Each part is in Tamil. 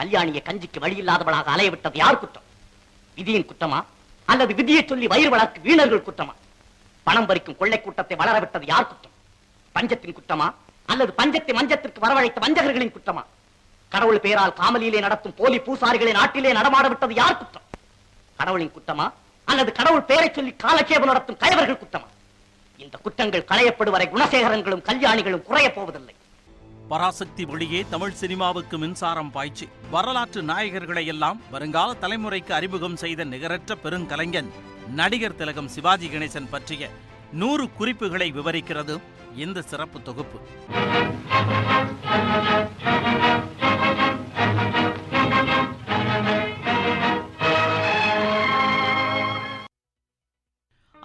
கல்யாணியை கஞ்சிக்கு வழி இல்லாதவளாக அலையவிட்டது யார் குற்றம்? விதியின் குற்றமா அல்லது விதியை சொல்லி வயிறு வளர்க்கு வீணர்கள் குற்றமா? பணம் பறிக்கும் கொள்ளை கூட்டத்தை வளரவிட்டது யார் குற்றம்? பஞ்சத்தின் குற்றமா அல்லது பஞ்சத்தை மஞ்சத்திற்கு வரவழைத்த வஞ்சகர்களின் குற்றமா? கடவுள் பெயரால் காமலியிலே நடத்தும் போலி பூசாரிகளை நாட்டிலே நடமாட விட்டது யார் குற்றம்? கடவுளின் குற்றமா அல்லது கடவுள் பெயரை சொல்லி காலட்சேபம் நடத்தும் கயவர்கள் குற்றமா? இந்த குற்றங்கள் களையப்படுவரை குணசேகரங்களும் கல்யாணிகளும் குறைய போவதில்லை. பராசக்தி வழியே தமிழ் சினிமாவுக்கு மின்சாரம் பாய்ச்சி வரலாற்று நாயகர்களை எல்லாம் வருங்கால தலைமுறைக்கு அறிமுகம் செய்த நிகரற்ற பெருங்கலைஞன் நடிகர் திலகம் சிவாஜி கணேசன் பற்றிய 100 குறிப்புகளை விவரிக்கிறது இந்த சிறப்பு தொகுப்பு.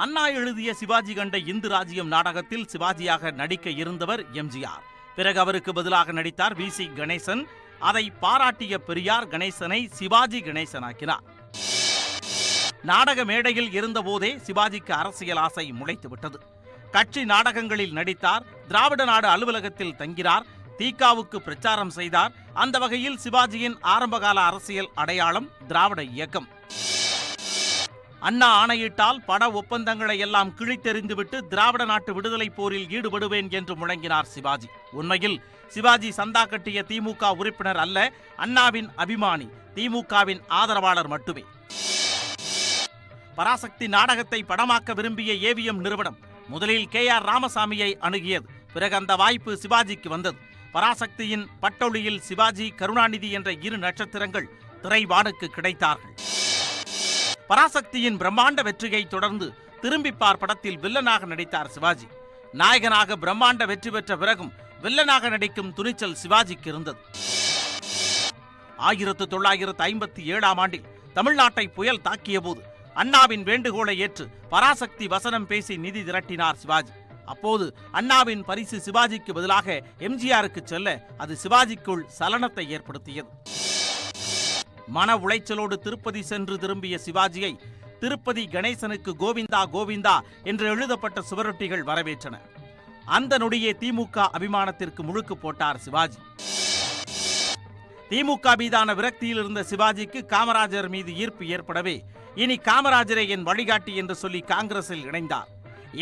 அண்ணா எழுதிய சிவாஜி கண்ட இந்து ராஜ்யம் நாடகத்தில் சிவாஜியாக நடிக்க இருந்தவர் எம்ஜிஆர். பிறகு அவருக்கு பதிலாக நடித்தார் வி.சி. கணேசன். அதை பாராட்டிய பெரியார் கணேசனை சிவாஜி கணேசனாக்கினார். நாடக மேடையில் இருந்தபோதே சிவாஜிக்கு அரசியல் ஆசை முளைத்துவிட்டது. கட்சி நாடகங்களில் நடித்தார். திராவிட நாடு அலுவலகத்தில் தங்கினார். தீகாவுக்கு பிரச்சாரம் செய்தார். அந்த வகையில் சிவாஜியின் ஆரம்பகால அரசியல் அடையாளம் திராவிட இயக்கம். அண்ணா ஆணையிட்டால் பட ஒப்பந்தங்களை எல்லாம் கிழித்தெறிந்துவிட்டு திராவிட நாட்டு விடுதலை போரில் ஈடுபடுவேன் என்று முழங்கினார் சிவாஜி. உண்மையில் சிவாஜி சந்தா கட்டிய திமுக உறுப்பினர் அல்ல, அண்ணாவின் அபிமானி, திமுகவின் ஆதரவாளர் மட்டுமே. பராசக்தி நாடகத்தை படமாக்க விரும்பிய ஏவிஎம் நிறுவனம் முதலில் கே.ஆர். ராமசாமியை அணுகியது. பிறகு அந்த வாய்ப்பு சிவாஜிக்கு வந்தது. பராசக்தியின் பட்டொளியில் சிவாஜி, கருணாநிதி என்ற 2 நட்சத்திரங்கள் திரைவானுக்கு கிடைத்தார்கள். பராசக்தியின் பிரம்மாண்ட வெற்றியை தொடர்ந்து திரும்பிப்பார் படத்தில் வில்லனாக நடித்தார் சிவாஜி. நாயகனாக பிரம்மாண்ட வெற்றி பெற்ற பிறகும் வில்லனாக நடிக்கும் துணிச்சல் சிவாஜிக்கு இருந்தது. 1957ஆம் ஆண்டில் தமிழ்நாட்டை புயல் தாக்கிய போது அண்ணாவின் வேண்டுகோளை ஏற்று பராசக்தி வசனம் பேசி நிதி திரட்டினார் சிவாஜி. அப்போது அண்ணாவின் பரிசு சிவாஜிக்கு பதிலாக எம்ஜிஆருக்கு செல்ல அது சிவாஜிக்குள் சலனத்தை ஏற்படுத்தியது. மன உளைச்சலோடு திருப்பதி சென்று திரும்பிய சிவாஜியை திருப்பதி கணேசனுக்கு கோவிந்தா கோவிந்தா என்று எழுதப்பட்ட சுவரொட்டிகள் வரவேற்றன. அந்த நொடியே திமுக அபிமானத்திற்கு முழுக்கு போட்டார் சிவாஜி. திமுக மீதான விரக்தியில் இருந்த சிவாஜிக்கு காமராஜர் மீது ஈர்ப்பு ஏற்படவே இனி காமராஜரை என் வழிகாட்டி என்று சொல்லி காங்கிரஸில் இணைந்தார்.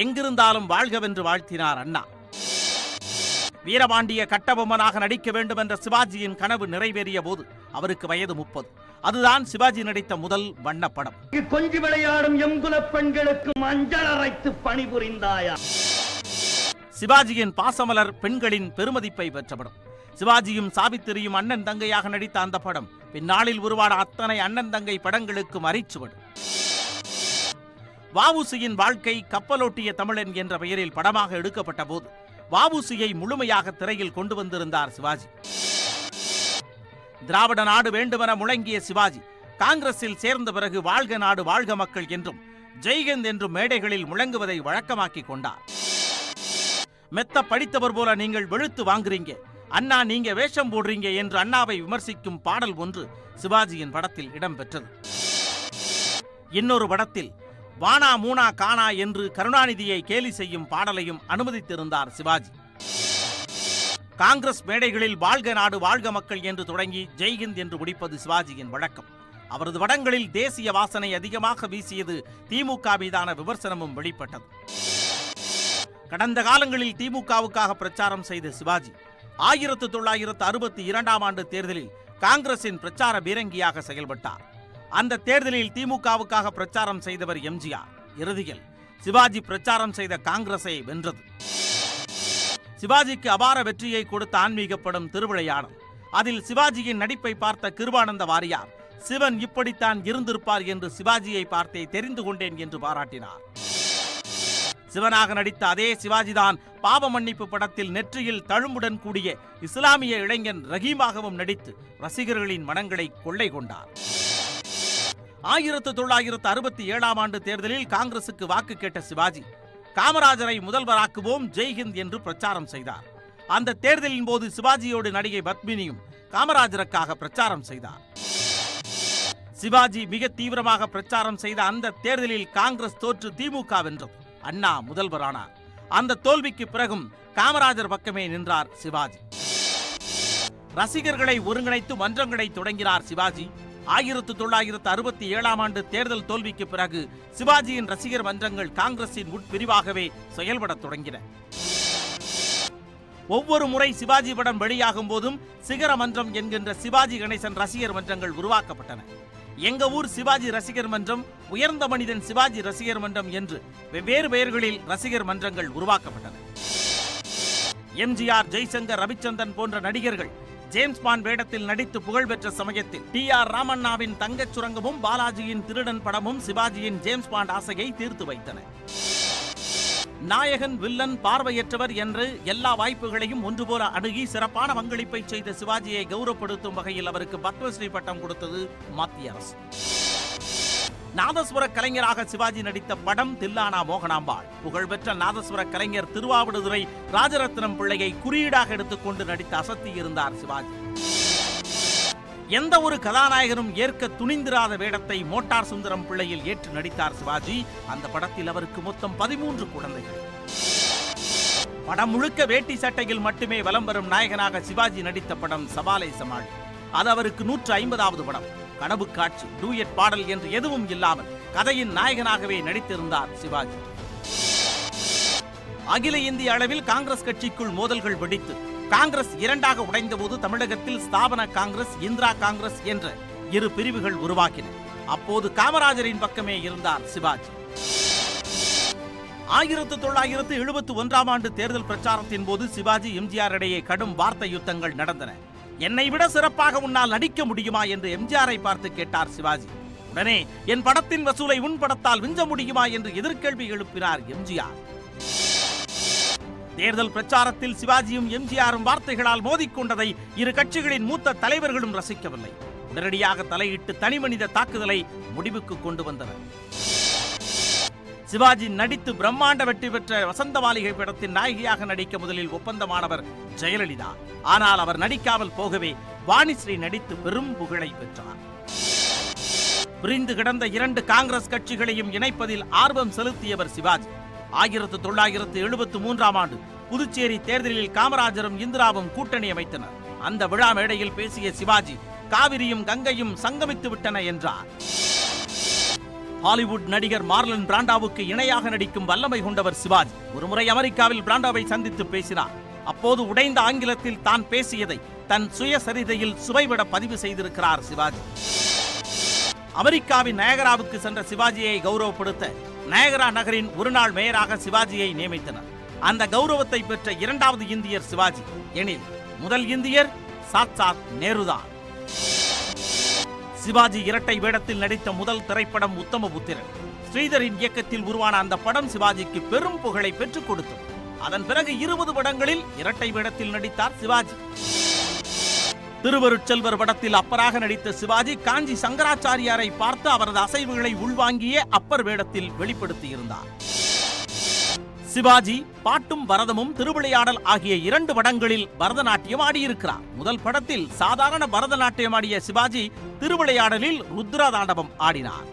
எங்கிருந்தாலும் வாழ்கவென்று வாழ்த்தினார் அண்ணா. வீரபாண்டிய கட்டபொம்மனாக நடிக்க வேண்டும் என்ற சிவாஜியின் கனவு நிறைவேறிய போது அவருக்கு வயது 30. அதுதான் சிவாஜி நடித்த முதல் வண்ண படம். கொஞ்சி விளையாடும் எங்குல பெண்களுக்கு மஞ்சள் அரைத்து பணிபுரிந்தாயா? சிவாஜியின் பாசமலர் பெண்களின் பெருமதிப்பை பெற்ற படம். சிவாஜியும் சாவித்திரியும் அண்ணன் தங்கையாக நடித்த அந்த படம் பின்னாளில் உருவான அத்தனை அண்ணன் தங்கை படங்களுக்கும் அரிச்சுவடு. வ.உ.சியின் வாழ்க்கை கப்பலோட்டிய தமிழன் என்ற பெயரில் படமாக எடுக்கப்பட்ட போது வ.உ.சியை முழுமையாக திரையில் கொண்டு வந்திருந்தார் சிவாஜி. திராவிட நாடு வேண்டுமென முழங்கிய சிவாஜி காங்கிரஸில் சேர்ந்த பிறகு வாழ்க நாடு வாழ்க மக்கள் என்றும் ஜெய்ஹிந்த் என்றும் மேடைகளில் முழங்குவதை வழக்கமாக்கிக் கொண்டார். மெத்த படித்தவர் போல நீங்கள் வெளுத்து வாங்குறீங்க, அண்ணா நீங்க வேஷம் போடுறீங்க என்று அண்ணாவை விமர்சிக்கும் பாடல் ஒன்று சிவாஜியின் படத்தில் இடம்பெற்றது. இன்னொரு படத்தில் வானா மூனா கானா என்று கருணாநிதியை கேலி செய்யும் பாடலையும் அனுமதித்திருந்தார் சிவாஜி. காங்கிரஸ் மேடைகளில் வாழ்க நாடு வாழ்க மக்கள் என்று தொடங்கி ஜெய்ஹிந்த் என்று முடிப்பது சிவாஜியின் வழக்கம். அவரது படங்களில் தேசிய வாசனை அதிகமாக வீசியது. திமுக மீதான விமர்சனமும் வெளிப்பட்டது. கடந்த காலங்களில் திமுகவுக்காக பிரச்சாரம் செய்த சிவாஜி 1962ஆம் ஆண்டு தேர்தலில் காங்கிரசின் பிரச்சார பீரங்கியாக செயல்பட்டார். அந்த தேர்தலில் திமுகவுக்காக பிரச்சாரம் செய்தவர் எம்ஜிஆர். இறுதியில் சிவாஜி பிரச்சாரம் செய்த காங்கிரஸை வென்றது. சிவாஜிக்கு அபார வெற்றியை கொடுத்த ஆன்மீக படம் திருவிளையாடல். அதில் சிவாஜியின் நடிப்பை பார்த்த கிருபானந்த வாரியார் சிவன் இப்படித்தான் இருந்திருப்பார் என்று சிவாஜியை பார்த்தே தெரிந்து கொண்டேன் என்று பாராட்டினார். சிவனாக நடித்த அதே சிவாஜிதான் பாவ மன்னிப்பு படத்தில் நெற்றியில் தழும்புடன் கூடிய இஸ்லாமிய இளைஞன் ரஹீமாகவும் நடித்து ரசிகர்களின் மனங்களை கொள்ளை கொண்டார். 1967ஆம் ஆண்டு தேர்தலில் காங்கிரசுக்கு வாக்கு கேட்ட சிவாஜி காமராஜரை முதல்வராக்குவோம் ஜெய்ஹிந்த் என்று பிரச்சாரம் செய்தார். அந்த தேர்தலின் போது சிவாஜியோடு நடிகை பத்மினியும் காமராஜருக்காக பிரச்சாரம் செய்தார். சிவாஜி மிக தீவிரமாக பிரச்சாரம் செய்த அந்த தேர்தலில் காங்கிரஸ் தோற்று திமுக வென்றது. அண்ணா முதல்வரானார். அந்த தோல்விக்கு பிறகும் காமராஜர் பக்கமே நின்றார் சிவாஜி. ரசிகர்களை ஒருங்கிணைத்து மன்றங்களை தொடங்கினார் சிவாஜி. 1967ஆம் ஆண்டு தேர்தல் தோல்விக்கு பிறகு சிவாஜியின் ரசிகர் மன்றங்கள் காங்கிரசின் உட்பிரிவாகவே செயல்பட தொடங்கின. ஒவ்வொரு முறை சிவாஜி படம் வெளியாகும் போதும் சிகர மன்றம் என்கின்ற சிவாஜி கணேசன் ரசிகர் மன்றங்கள் உருவாக்கப்பட்டன. எங்க ஊர் சிவாஜி ரசிகர் மன்றம், உயர்ந்த மனிதன் சிவாஜி ரசிகர் மன்றம் என்று வெவ்வேறு பெயர்களில் ரசிகர் மன்றங்கள் உருவாக்கப்பட்டன. எம்ஜிஆர், ஜெய்சங்கர், ரவிச்சந்திரன் போன்ற நடிகர்கள் ஜேம்ஸ் பாண்ட் வேடத்தில் நடித்து புகழ்பெற்ற சமயத்தில் டி.ஆர். ராமண்ணாவின் தங்கச் சுரங்கமும் பாலாஜியின் திருடன் படமும் சிவாஜியின் ஜேம்ஸ் பாண்ட் ஆசையை தீர்த்து வைத்தன. நாயகன், வில்லன், பார்வையற்றவர் என்று எல்லா வாய்ப்புகளையும் ஒன்றுபோல அணுகி சிறப்பான பங்களிப்பை செய்த சிவாஜியை கௌரவப்படுத்தும் வகையில் அவருக்கு பத்மஸ்ரீ பட்டம் கொடுத்தது மத்திய அரசு. நாதஸ்வர கலைஞராக சிவாஜி நடித்த படம் தில்லானா மோகனாம்பாள். புகழ்பெற்ற நாதஸ்வர கலைஞர் திருவாவடுதுறை ராஜரத்னம் பிள்ளையை குறியீடாக எடுத்துக்கொண்டு நடித்து அசத்தியிருந்தார் சிவாஜி. எந்த ஒரு கதாநாயகனும் ஏற்க துணிந்திராத வேடத்தை மோட்டார் சுந்தரம் பிள்ளையில் ஏற்று நடித்தார் சிவாஜி. அந்த படத்தில் அவருக்கு மொத்தம் 13 குழந்தைகள். படம் முழுக்க வேட்டி சட்டையில் மட்டுமே வலம் வரும் நாயகனாக சிவாஜி நடித்த படம் சவாலே சமாளி. அது அவருக்கு 150வது படம். கனவு காட்சி, டூயட் பாடல் என்று எதுவும் இல்லாமல் கதையின் நாயகனாகவே நடித்திருந்தார் சிவாஜி. அகில இந்திய அளவில் காங்கிரஸ் கட்சிக்குள் மோதல்கள் வெடித்து காங்கிரஸ் இரண்டாக உடைந்த போது தமிழகத்தில் ஸ்தாபன காங்கிரஸ், இந்திரா காங்கிரஸ் என்ற 2 பிரிவுகள் உருவாக்கின. அப்போது காமராஜரின் பக்கமே இருந்தார் சிவாஜி. 1971ஆம் ஆண்டு தேர்தல் பிரச்சாரத்தின் போது சிவாஜி, எம்ஜிஆர் இடையே கடும் வார்த்தை யுத்தங்கள் நடந்தன. என்னை விட சிறப்பாக உன்னால் நடிக்க முடியுமா என்று எம்ஜிஆரை பார்த்து கேட்டார் சிவாஜி. உடனே என் படத்தின் வசூலை உன் படத்தால் விஞ்ச முடியுமா என்று எதிர்கேள்வி எழுப்பினார் எம்ஜிஆர். தேர்தல் பிரச்சாரத்தில் சிவாஜியும் எம்ஜிஆரும் வார்த்தைகளால் மோதிக்கொண்டதை 2 கட்சிகளின் மூத்த தலைவர்களும் ரசிக்கவில்லை. உடனடியாக தலையிட்டு தனிமனித தாக்குதலை முடிவுக்கு கொண்டு வந்தனர். சிவாஜி நடித்து பிரம்மாண்ட வெற்றி பெற்ற வசந்த மாளிகை படத்தின் நாயகியாக நடிக்க முதலில் ஒப்பந்தமானவர் ஜெயலலிதா. ஆனால் அவர் நடிக்காமல் போகவே வாணிஸ்ரீ நடித்து பெரும் புகழை பெற்றார். பிரிந்து கிடந்த 2 காங்கிரஸ் கட்சிகளையும் இணைப்பதில் ஆர்வம் செலுத்தியவர் சிவாஜி. 1973ஆம் ஆண்டு புதுச்சேரி தேர்தலில் காமராஜரும் இந்திராவும் கூட்டணி அமைத்தனர். அந்த விழா மேடையில் பேசிய சிவாஜி, காவிரியும் கங்கையும் சங்கமித்து விட்டன என்றார். ஹாலிவுட் நடிகர் மார்லன் பிராண்டாவுக்கு இணையாக நடிக்கும் வல்லமை கொண்டவர் சிவாஜி. ஒருமுறை அமெரிக்காவில் பிராண்டாவை சந்தித்து பேசினார். அப்போது உடைந்த ஆங்கிலத்தில் தான் பேசியதை தன் சுயசரிதையில் சுவைபட பதிவு செய்திருக்கிறார் சிவாஜி. அமெரிக்காவின் நயகராவுக்கு சென்ற சிவாஜியை கௌரவப்படுத்த நயகரா நகரின் ஒருநாள் மேயராக சிவாஜியை நியமித்தனர். அந்த கௌரவத்தை பெற்ற 2வது இந்தியர் சிவாஜி எனில் முதல் இந்தியர் சாட்சாத் நேருதான். சிவாஜி இரட்டை வேடத்தில் நடித்த முதல் திரைப்படம் உத்தமபுத்திரன். ஸ்ரீதரின் இயக்கத்தில் உருவான அந்த படம் சிவாஜிக்கு பெரும் புகழை பெற்றுக் கொடுத்தது. அதன் பிறகு 20 படங்களில் இரட்டை வேடத்தில் நடித்தார் சிவாஜி. திருவருட்செல்வர் படத்தில் அப்பராக நடித்த சிவாஜி காஞ்சி சங்கராச்சாரியாரை பார்த்து அவரது அசைவுகளை உள்வாங்கியே அப்பர் வேடத்தில் வெளிப்படுத்தியிருந்தார். சிவாஜி பாட்டும் பரதமும் திருவிளையாடல் ஆகிய 2 படங்களில் பரதநாட்டியம் ஆடியிருக்கிறார். முதல் படத்தில் சாதாரண பரதநாட்டியம் ஆடிய சிவாஜி திருவிளையாடலில் ருத்ரதாண்டவம் ஆடினார்.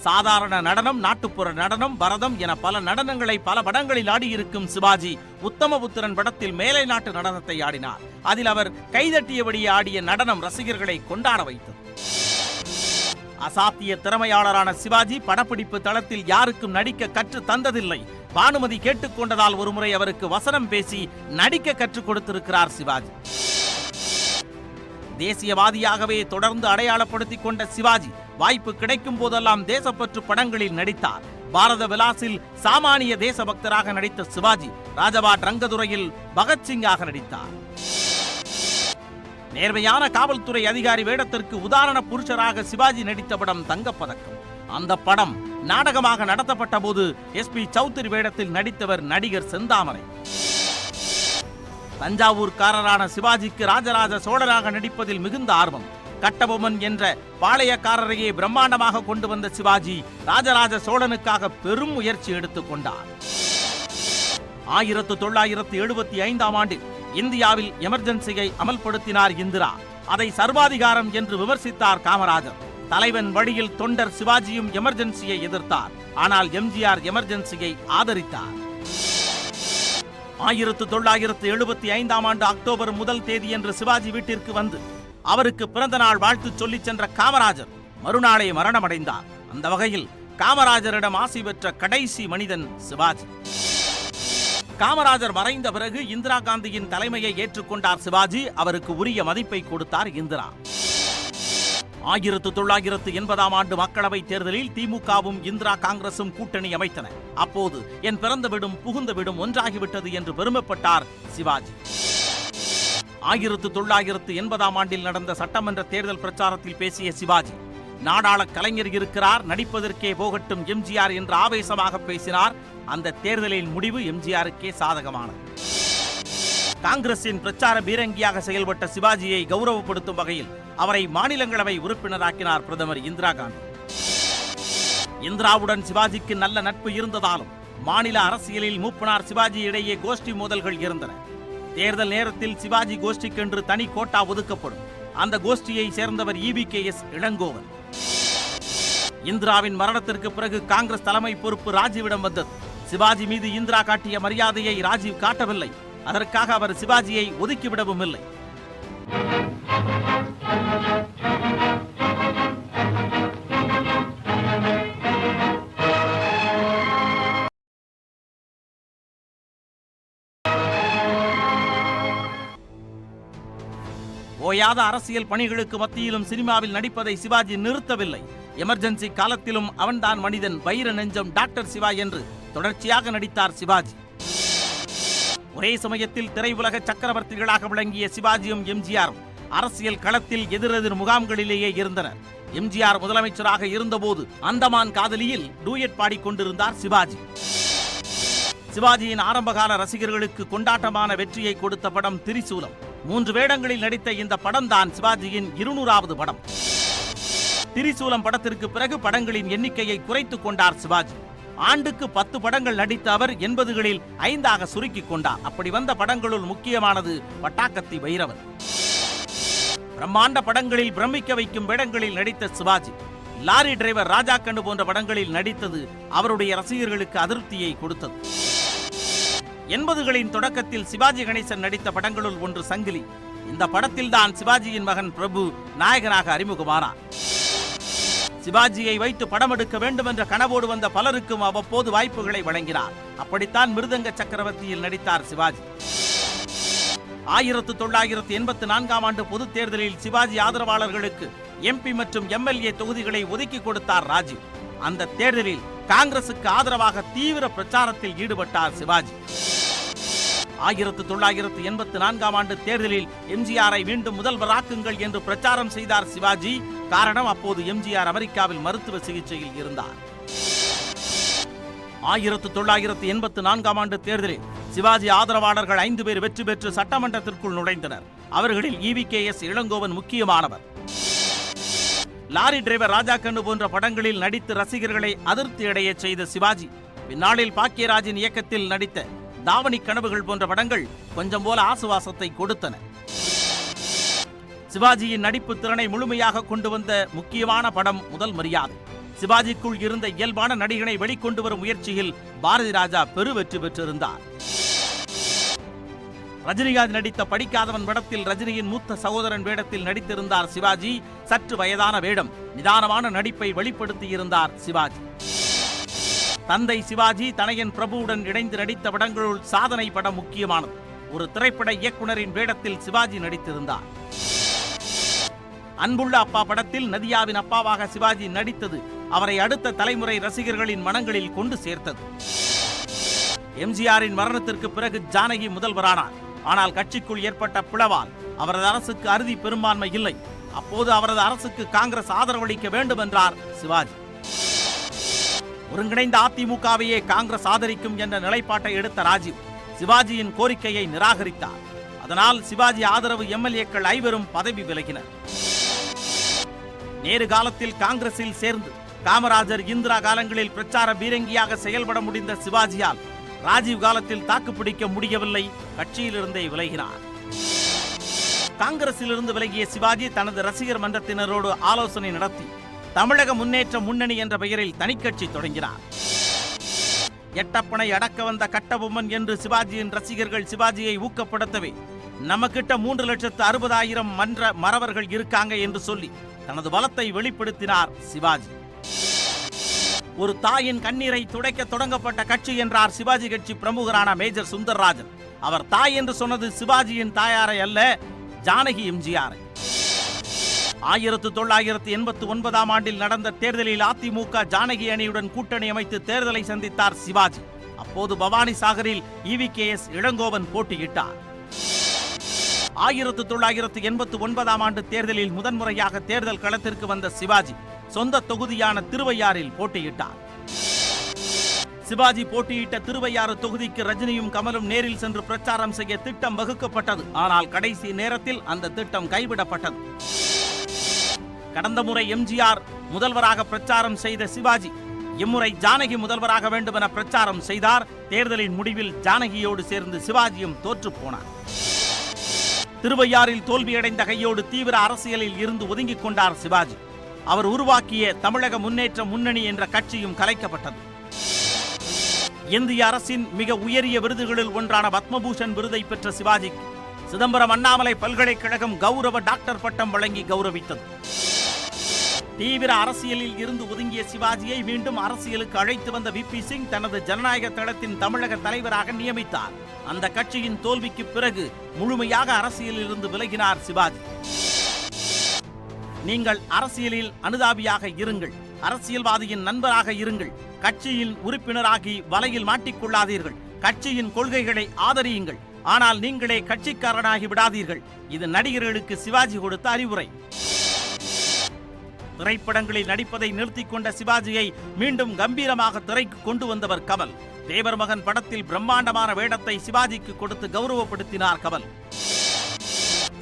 சாதாரண நடனம், நாட்டுப்புற நடனம், பரதம் என பல நடனங்களை பல படங்களில் ஆடியிருக்கும் சிவாஜி உத்தமபுத்திரன் படத்தில் மேலை நாட்டு நடனத்தை ஆடினார். அதில் அவர் கைதட்டியபடியே ஆடிய நடனம் ரசிகர்களை கொண்டாட வைத்தது. அசாத்திய திறமையாளரான சிவாஜி படப்பிடிப்பு தளத்தில் யாருக்கும் நடிக்க கற்று தந்ததில்லை. பானுமதி கேட்டுக்கொண்டதால் ஒருமுறை அவருக்கு வசனம் பேசி நடிக்க கற்றுக் கொடுத்திருக்கிறார் சிவாஜி. தேசியவாதியாகவே தொடர்ந்து அடையாளப்படுத்திக் கொண்ட சிவாஜி வாய்ப்பு கிடைக்கும் போதெல்லாம் தேசப்பற்று படங்களில் நடித்தார். பாரத விலாசில் சாமானிய தேசபக்தராக நடித்த சிவாஜி ராஜபாட் ரங்கதுரையில் பகத்சிங்காக நடித்தார். நேர்மையான காவல்துறை அதிகாரி வேடத்திற்கு உதாரண புருஷராக சிவாஜி நடித்த படம் தங்கப்பதக்கம். அந்த படம் நாடகமாக நடத்தப்பட்ட போது எஸ்பி சௌத்ரி வேடத்தில் நடித்தவர் நடிகர் செந்தாமரை. தஞ்சாவூர்காரரான சிவாஜிக்கு ராஜராஜ சோழனாக நடிப்பதில் மிகுந்த ஆர்வம். கட்டபொம்மன் என்ற பாளையக்காரரையே பிரம்மாண்டமாக கொண்டு வந்த சிவாஜி ராஜராஜ சோழனுக்காக பெரும் முயற்சி எடுத்துக் கொண்டார். 1975ஆம் ஆண்டில் இந்தியாவில் எமர்ஜென்சியை அமல்படுத்தினார் இந்திரா. அதை சர்வாதிகாரம் என்று விமர்சித்தார் காமராஜர். தலைவன் வழியில் தொண்டர் சிவாஜியும் எமர்ஜென்சியை எதிர்த்தார். ஆனால் எம்ஜிஆர் எமர்ஜென்சியை ஆதரித்தார். 1975 அக்டோபர் 1 என்று சிவாஜி வீட்டிற்கு வந்து அவருக்கு பிறந்த நாள் வாழ்த்து சொல்லி சென்ற காமராஜர் மறுநாளே மரணமடைந்தார். அந்த வகையில் காமராஜரிடம் ஆசி பெற்ற கடைசி மனிதன் சிவாஜி. காமராஜர் மறைந்த பிறகு இந்திரா காந்தியின் தலைமையை ஏற்றுக்கொண்டார் சிவாஜி. அவருக்கு உரிய மதிப்பை கொடுத்தார் இந்திரா. 1980 மக்களவை தேர்தலில் திமுகவும் இந்திரா காங்கிரசும் கூட்டணி அமைத்தன. அப்போது என் பிறந்த வீடும் புகுந்த வீடும் ஒன்றாகிவிட்டது என்று பெருமைப்பட்டார் சிவாஜி. 1980 நடந்த சட்டமன்ற தேர்தல் பிரச்சாரத்தில் பேசிய சிவாஜி, நாடாள கலைஞர் இருக்கிறார், நடிப்பதற்கே போகட்டும் எம்ஜிஆர் என்று ஆவேசமாக பேசினார். அந்த தேர்தலின் முடிவு எம்ஜிஆருக்கே சாதகமானது. காங்கிரசின் பிரச்சார பீரங்கியாக செயல்பட்ட சிவாஜியை கௌரவப்படுத்தும் வகையில் அவரை மாநிலங்களவை உறுப்பினராக்கினார் பிரதமர் இந்திரா காந்தி. இந்திராவுடன் சிவாஜிக்கு நல்ல நட்பு இருந்ததாலும் மாநில அரசியலில் மூப்பனார் சிவாஜி இடையே கோஷ்டி மோதல்கள் இருந்தன. தேர்தல் நேரத்தில் சிவாஜி கோஷ்டிக்கென்று தனி கோட்டா ஒதுக்கப்படும். அந்த கோஷ்டியை சேர்ந்தவர் EBKS இளங்கோவன். இந்திராவின் மரணத்திற்கு பிறகு காங்கிரஸ் தலைமை பொறுப்பு ராஜீவிடம் வந்தது. சிவாஜி மீது இந்திரா காட்டிய மரியாதையை ராஜீவ் காட்டவில்லை. அதற்காக அவர் சிவாஜியை ஒதுக்கிவிடவும் இல்லை. ஓயாத அரசியல் பணிகளுக்கு மத்தியிலும் சினிமாவில் நடிப்பதை சிவாஜி நிறுத்தவில்லை. எமர்ஜென்சி காலத்திலும் அவன்தான் மனிதன், வைர நெஞ்சம், டாக்டர் சிவா என்று தொடர்ச்சியாக நடித்தார் சிவாஜி. ஒரே சமயத்தில் திரையுலக சக்கரவர்த்திகளாக விளங்கிய சிவாஜியும் எம்ஜிஆரும் அரசியல் களத்தில் எதிரெதிர் முகாம்களிலேயே இருந்தனர். எம்ஜிஆர் முதலமைச்சராக இருந்தபோது அந்தமான் காதலியில் டூயட் பாடிக்கொண்டிருந்தார் சிவாஜி. சிவாஜியின் ஆரம்பகால ரசிகர்களுக்கு கொண்டாட்டமான வெற்றியை கொடுத்த படம் திரிசூலம். 3 வேடங்களில் நடித்த இந்த படம் தான் சிவாஜியின் 200வது படம். திரிசூலம் படத்திற்கு பிறகு படங்களின் எண்ணிக்கையை குறைத்துக் கொண்டார் சிவாஜி. ஆண்டுக்கு 10 படங்கள் நடித்த அவர் 80களில் 5ஆக சுருக்கிக் கொண்டார். அப்படி வந்த படங்களுள் முக்கியமானது பட்டாக்கத்தி பைரவன். பிரம்மாண்ட படங்களில் பிரமிக்க வைக்கும் வேடங்களில் நடித்த சிவாஜி லாரி டிரைவர், ராஜா கண்ணு போன்ற படங்களில் நடித்தது அவருடைய ரசிகர்களுக்கு அதிருப்தியை கொடுத்தது. 80களின் தொடக்கத்தில் சிவாஜி கணேசன் நடித்த படங்களுள் ஒன்று சங்கிலி. இந்த படத்தில் தான் சிவாஜியின் மகன் பிரபு நாயகனாக அறிமுகமானார். சிவாஜியை வைத்து படம் எடுக்க வேண்டும் என்ற கனவோடு வந்த பலருக்கும் அவ்வப்போது வாய்ப்புகளை வழங்கினார். அப்படித்தான் மிருதங்க சக்கரவர்த்தியில் நடித்தார் சிவாஜி. 1984 பொதுத் தேர்தலில் சிவாஜி ஆதரவாளர்களுக்கு MP மற்றும் MLA தொகுதிகளை ஒதுக்கி கொடுத்தார் ராஜீவ். அந்த தேர்தலில் காங்கிரசுக்கு ஆதரவாக தீவிர பிரச்சாரத்தில் ஈடுபட்டார் சிவாஜி. 1984 தேர்தலில் எம்ஜிஆரை மீண்டும் முதல்வராக்குங்கள் என்று பிரச்சாரம் செய்தார் சிவாஜி. காரணம், அப்போது எம்ஜிஆர் அமெரிக்காவில் மருத்துவ சிகிச்சையில் இருந்தார். 1984 தேர்தலில் சிவாஜி ஆதரவாளர்கள் 5 பேர் வெற்றி பெற்று சட்டமன்றத்திற்குள் நுழைந்தனர். அவர்களில் EBKS இளங்கோவன் முக்கியமானவர். லாரி டிரைவர், ராஜா கண்ணு போன்ற படங்களில் நடித்து ரசிகர்களை அதிருப்தி அடைய செய்த சிவாஜி பின்னாளில் பாக்கியராஜின் இயக்கத்தில் நடித்த தாவணி கனவுகள் போன்ற படங்கள் கொஞ்சம் போல ஆசுவாசத்தை கொடுத்தன. சிவாஜியின் நடிப்பு திறனை முழுமையாக கொண்டு வந்த முக்கியமான படம் முதல் மரியாதை. சிவாஜிக்குள் இருந்த இயல்பான நடிகனை வெளிக்கொண்டு வரும் முயற்சியில் பாரதி ராஜா பெருவெற்றி பெற்றிருந்தார். ரஜினிகாந்த் நடித்த படிக்காதவன் படத்தில் ரஜினியின் மூத்த சகோதரன் வேடத்தில் நடித்திருந்தார் சிவாஜி. சற்று வயதான வேடம், நிதானமான நடிப்பை வெளிப்படுத்தியிருந்தார் சிவாஜி. தந்தை சிவாஜி தனையன் பிரபுவுடன் இணைந்து நடித்த படங்களுள் சாதனை படம் முக்கியமானது. ஒரு திரைப்பட இயக்குனரின் வேடத்தில் சிவாஜி நடித்திருந்தார். அன்புள்ள அப்பா படத்தில் நதியாவின் அப்பாவாக சிவாஜி நடித்தது அவரை அடுத்த தலைமுறை ரசிகர்களின் மனங்களில் கொண்டு சேர்த்தது. எம்ஜிஆரின் மரணத்திற்கு பிறகு ஜானகி முதல்வரானார். ஆனால் கட்சிக்குள் ஏற்பட்ட பிளவால் அவரது அரசுக்கு அறுதி பெரும்பான்மை இல்லை. அப்போது அவரது அரசுக்கு காங்கிரஸ் ஆதரவளிக்க வேண்டும் என்றார் சிவாஜி. ஒருங்கிணைந்த அதிமுகவையே காங்கிரஸ் ஆதரிக்கும் என்ற நிலைப்பாட்டை எடுத்த ராஜீவ் சிவாஜியின் கோரிக்கையை நிராகரித்தார். அதனால் சிவாஜி ஆதரவு MLA-க்கள் 5 பதவி விலகினர். நேரு காலத்தில் காங்கிரஸில் சேர்ந்து காமராஜர், இந்திரா காலங்களில் பிரச்சார பீரங்கியாக செயல்பட முடிந்த சிவாஜியால் ராஜீவ் காலத்தில் தாக்குப்பிடிக்க முடியவில்லை. கட்சியிலிருந்தே விலகினார். காங்கிரசிலிருந்து விலகிய சிவாஜி தனது ரசிகர் மன்றத்தினரோடு ஆலோசனை நடத்தி தமிழக முன்னேற்ற முன்னணி என்ற பெயரில் தனிக்கட்சி தொடங்கினார். எட்டப்பனை அடக்க வந்த கட்டபொம்மன் என்று சிவாஜியின் ரசிகர்கள் சிவாஜியை ஊக்கப்படுத்தவே நம்மகிட்ட 3,60,000 மறவர்கள் இருக்காங்க என்று சொல்லி தனது பலத்தை வெளிப்படுத்தினார் சிவாஜி. ஒரு தாயின் கண்ணீரை துடைக்க தொடங்கப்பட்ட கட்சி என்றார் சிவாஜி கட்சி பிரமுகரான மேஜர் சுந்தர்ராஜன். அவர் தாய் என்று சொன்னது சிவாஜியின் தாயாரை அல்ல, ஜானகி எம்ஜிஆரை. 1989 ஆண்டில் நடந்த தேர்தலில் அதிமுக ஜானகி அணியுடன் கூட்டணி அமைத்து தேர்தலை சந்தித்தார் சிவாஜி. அப்போது பவானி சாகரில் EVKS இளங்கோவன் போட்டியிட்டார். 1989 ஆண்டு தேர்தலில் முதன்முறையாக தேர்தல் களத்திற்கு வந்த சிவாஜி சொந்த தொகுதியான திருவையாறில் போட்டியிட்டார். சிவாஜி போட்டியிட்ட திருவையாறு தொகுதிக்கு ரஜினியும் கமலும் நேரில் சென்று பிரச்சாரம் செய்ய திட்டம் வகுக்கப்பட்டது. ஆனால் கடைசி நேரத்தில் அந்த திட்டம் கைவிடப்பட்டது. கடந்த முறை எம்ஜிஆர் முதல்வராக பிரச்சாரம் செய்த சிவாஜி இம்முறை ஜானகி முதல்வராக வேண்டும் என பிரச்சாரம் செய்தார். தேர்தலின் முடிவில் ஜானகியோடு சேர்ந்து சிவாஜியும் தோற்று போனார். திருவையாறில் தோல்வியடைந்த கையோடு தீவிர அரசியலில் இருந்து ஒதுங்கிக் கொண்டார் சிவாஜி. அவர் உருவாக்கிய தமிழக முன்னேற்ற முன்னணி என்ற கட்சியும் கலைக்கப்பட்டது. இந்திய அரசின் மிக உயரிய விருதுகளில் ஒன்றான பத்மபூஷன் விருதை பெற்ற சிவாஜிக்கு சிதம்பரம் அண்ணாமலை பல்கலைக்கழகம் கௌரவ டாக்டர் பட்டம் வழங்கி கௌரவித்தது. தீவிர அரசியலில் இருந்து ஒதுங்கிய சிவாஜியை மீண்டும் அரசியலுக்கு அழைத்து வந்த VP சிங் தனது ஜனநாயக தளத்தின் தமிழக தலைவராக நியமித்தார். அந்த கட்சியின் தோல்விக்கு பிறகு முழுமையாக அரசியலில் இருந்து விலகினார் சிவாஜி. நீங்கள் அரசியலில் அனுதாபியாக இருங்கள், அரசியல்வாதியின் நண்பராக இருங்கள், கட்சியின் உறுப்பினராகி வலையில் மாட்டிக்கொள்ளாதீர்கள், கட்சியின் கொள்கைகளை ஆதரியுங்கள், ஆனால் நீங்களே கட்சிக்காரனாகி விடாதீர்கள். இது நடிகர்களுக்கு சிவாஜி கொடுத்த அறிவுரை. திரைப்படங்களில் நடிப்பதை நிறுத்திக் கொண்ட சிவாஜியை மீண்டும் கம்பீரமாக திரைக்கு கொண்டு வந்தவர் கமல். தேவர் மகன் படத்தில் பிரம்மாண்டமான வேடத்தை சிவாஜிக்கு கொடுத்து கௌரவப்படுத்தினார் கமல்.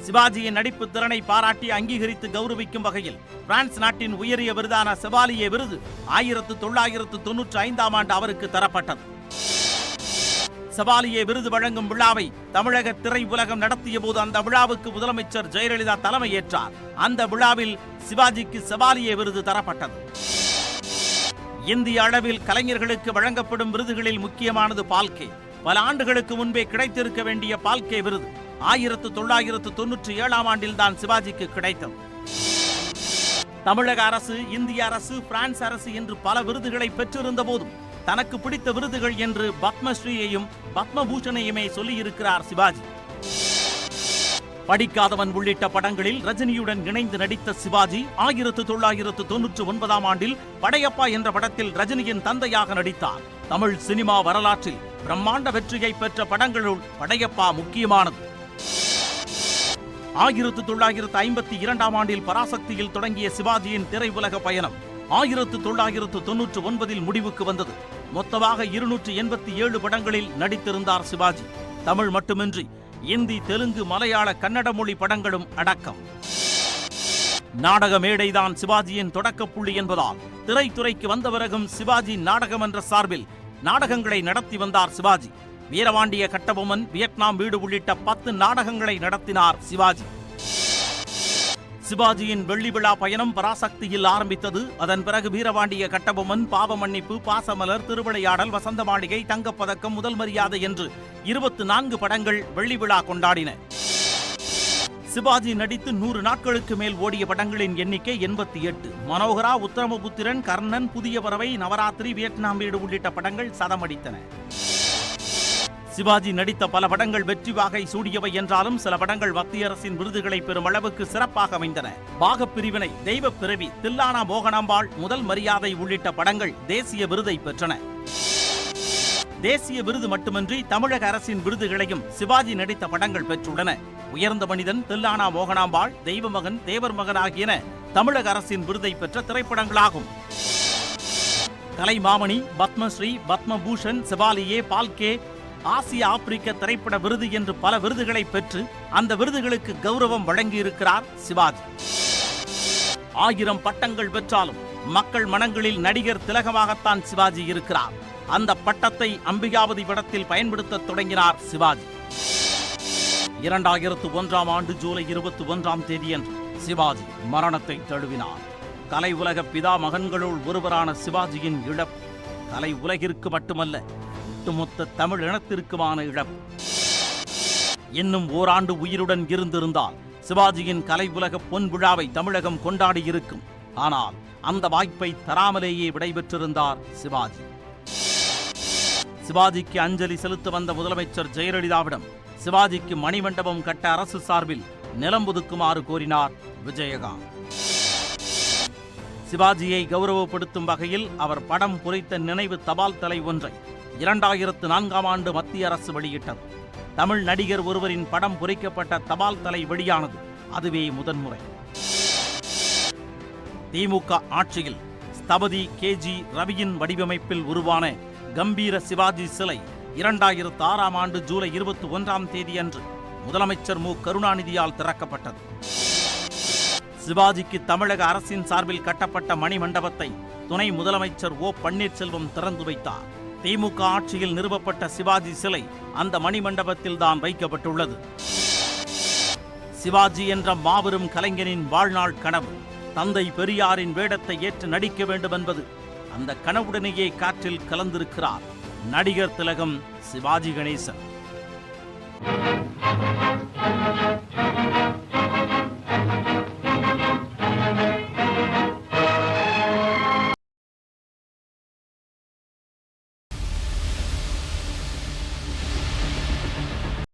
சிவாஜியின் நடிப்பு திறனை பாராட்டி அங்கீகரித்து கௌரவிக்கும் வகையில் பிரான்ஸ் நாட்டின் உயரிய விருதான செவாலியே விருது 1995 ஆண்டு அவருக்கு தரப்பட்டது. செவாலியே விருது வழங்கும் விழாவை தமிழக திரை உலகம் நடத்திய போது அந்த விழாவுக்கு முதலமைச்சர் ஜெயலலிதா தலைமையேற்றார். அந்த விழாவில் சிவாஜிக்கு செவாலியே விருது தரப்பட்டது. இந்திய அளவில் கலைஞர்களுக்கு வழங்கப்படும் விருதுகளில் முக்கியமானது பால்கே. பல ஆண்டுகளுக்கு முன்பே கிடைத்திருக்க வேண்டிய பால்கே விருது 1997 ஆண்டில் தான் சிவாஜிக்கு கிடைத்தது. தமிழக அரசு, இந்திய அரசு, பிரான்ஸ் அரசு என்று பல விருதுகளை பெற்றிருந்த போதும் தனக்கு பிடித்த விருதுகள் என்று பத்மஸ்ரீயையும் பத்மபூஷணையுமே சொல்லியிருக்கிறார் சிவாஜி. படிக்காதவன் உள்ளிட்ட படங்களில் ரஜினியுடன் இணைந்து நடித்த சிவாஜி 1999 ஆண்டில் படையப்பா என்ற படத்தில் ரஜினியின் தந்தையாக நடித்தார். தமிழ் சினிமா வரலாற்றில் பிரம்மாண்ட வெற்றியை பெற்ற படங்களுள் படையப்பா முக்கியமானது. 1952 ஆண்டில் பராசக்தியில் தொடங்கிய சிவாஜியின் திரையுலக பயணம் 1999 முடிவுக்கு வந்தது. மொத்தமாக 287 படங்களில் நடித்திருந்தார் சிவாஜி. தமிழ் மட்டுமின்றி இந்தி, தெலுங்கு, மலையாள, கன்னட மொழி படங்களும் அடக்கம். நாடக மேடைதான் சிவாஜியின் தொடக்கப்புள்ளி என்பதால் திரைத்துறைக்கு வந்த பிறகும் சிவாஜி நாடகம் என்ற சார்பில் நாடகங்களை நடத்தி வந்தார் சிவாஜி. வீரபாண்டிய கட்டபொம்மன், வியட்நாம் வீடு உள்ளிட்ட 10 நாடகங்களை நடத்தினார் சிவாஜி. சிவாஜியின் வெள்ளி விழா பயணம் பராசக்தியில் ஆரம்பித்தது. அதன் பிறகு வீரபாண்டிய கட்டபொம்மன், பாவ மன்னிப்பு, பாசமலர், திருவிளையாடல், வசந்த மாளிகை, தங்கப்பதக்கம், முதல் மரியாதை என்று 24 படங்கள் வெள்ளி விழா கொண்டாடின. சிவாஜி நடித்து 100 நாட்களுக்கு மேல் ஓடிய படங்களின் எண்ணிக்கை 88. மனோகரா, உத்தரமபுத்திரன், கர்ணன், புதிய பறவை, நவராத்திரி, வியட்நாம் வீடு உள்ளிட்ட படங்கள் சதமடித்தன. சிவாஜி நடித்த பல படங்கள் வெற்றி வாகை சூடியவை என்றாலும் சில படங்கள் மத்திய அரசின் விருதுகளை பெறும் அளவுக்கு சிறப்பாக அமைந்தன. பாகப்பிரிவினை, தெய்வப் பிறவி, தில்லானா மோகனாம்பாள், முதல் மரியாதை உள்ளிட்ட படங்கள் தேசிய விருதை பெற்றன. தேசிய விருது மட்டுமின்றி தமிழக அரசின் விருதுகளையும் சிவாஜி நடித்த படங்கள் பெற்றுள்ளன. உயர்ந்த மனிதன், தில்லானா மோகனாம்பாள், தெய்வமகன், தேவர் மகன் ஆகியன தமிழக அரசின் விருதை பெற்ற திரைப்படங்களாகும். கலைமாமணி, பத்மஸ்ரீ, பத்மபூஷன், செவாலியே, பால்கே, ஆசிய ஆப்பிரிக்க திரைப்பட விருது என்று பல விருதுகளை பெற்று அந்த விருதுகளுக்கு கௌரவம் வழங்கியிருக்கிறார் சிவாஜி. 1000 பட்டங்கள் பெற்றாலும் மக்கள் மனங்களில் நடிகர் திலகமாகத்தான் சிவாஜி இருக்கிறார். அந்த பட்டத்தை அம்பிகாவதி படத்தில் பயன்படுத்த தொடங்கினார் சிவாஜி. 2001 ஆண்டு ஜூலை 21 தேதியன்று சிவாஜி மரணத்தை தழுவினார். கலை உலக பிதா மகன்களுள் ஒருவரான சிவாஜியின் இழப்பு கலை உலகிற்கு மட்டுமல்ல, ஒட்டுமொத்த தமிழ் இனத்திற்குமான இழப்பு. இன்னும் ஓராண்டு உயிருடன் இருந்திருந்தால் சிவாஜியின் கலை உலக பொன் விழாவை தமிழகம் கொண்டாடியிருக்கும். ஆனால் அந்த வாய்ப்பை தராமலேயே விடைபெற்றிருந்தார் சிவாஜி. சிவாஜிக்கு அஞ்சலி செலுத்த வந்த முதலமைச்சர் ஜெயலலிதாவிடம் சிவாஜிக்கு மணிமண்டபம் கட்ட அரசு சார்பில் நிலம் ஒதுக்குமாறு கோரினார் விஜயகாந்த். சிவாஜியை கௌரவப்படுத்தும் வகையில் அவர் படம் பொறித்த நினைவு தபால் தலை ஒன்றை 2004ஆம் ஆண்டு மத்திய அரசு வெளியிட்டது. தமிழ் நடிகர் ஒருவரின் படம் பொறிக்கப்பட்ட தபால் தலை வெளியானது அதுவே முதன்முறை. திமுக ஆட்சியில் ஸ்தபதி KG ரவியின் வடிவமைப்பில் உருவான கம்பீர சிவாஜி சிலை 2006ஆம் ஆண்டு ஜூலை 21ஆம் தேதி அன்று முதலமைச்சர் மு கருணாநிதியால் திறக்கப்பட்டது. சிவாஜிக்கு தமிழக அரசின் சார்பில் கட்டப்பட்ட மணிமண்டபத்தை துணை முதலமைச்சர் ஓ பன்னீர்செல்வம் திறந்து வைத்தார். திமுக ஆட்சியில் நிறுவப்பட்ட சிவாஜி சிலை அந்த மணிமண்டபத்தில் தான் வைக்கப்பட்டுள்ளது. சிவாஜி என்ற மாபெரும் கலைஞனின் வாழ்நாள் கனவு தந்தை பெரியாரின் வேடத்தை ஏற்று நடிக்க வேண்டும் என்பது. அந்த கனவுடனேயே காற்றில் கலந்திருக்கிறார் நடிகர் திலகம் சிவாஜி கணேசன்.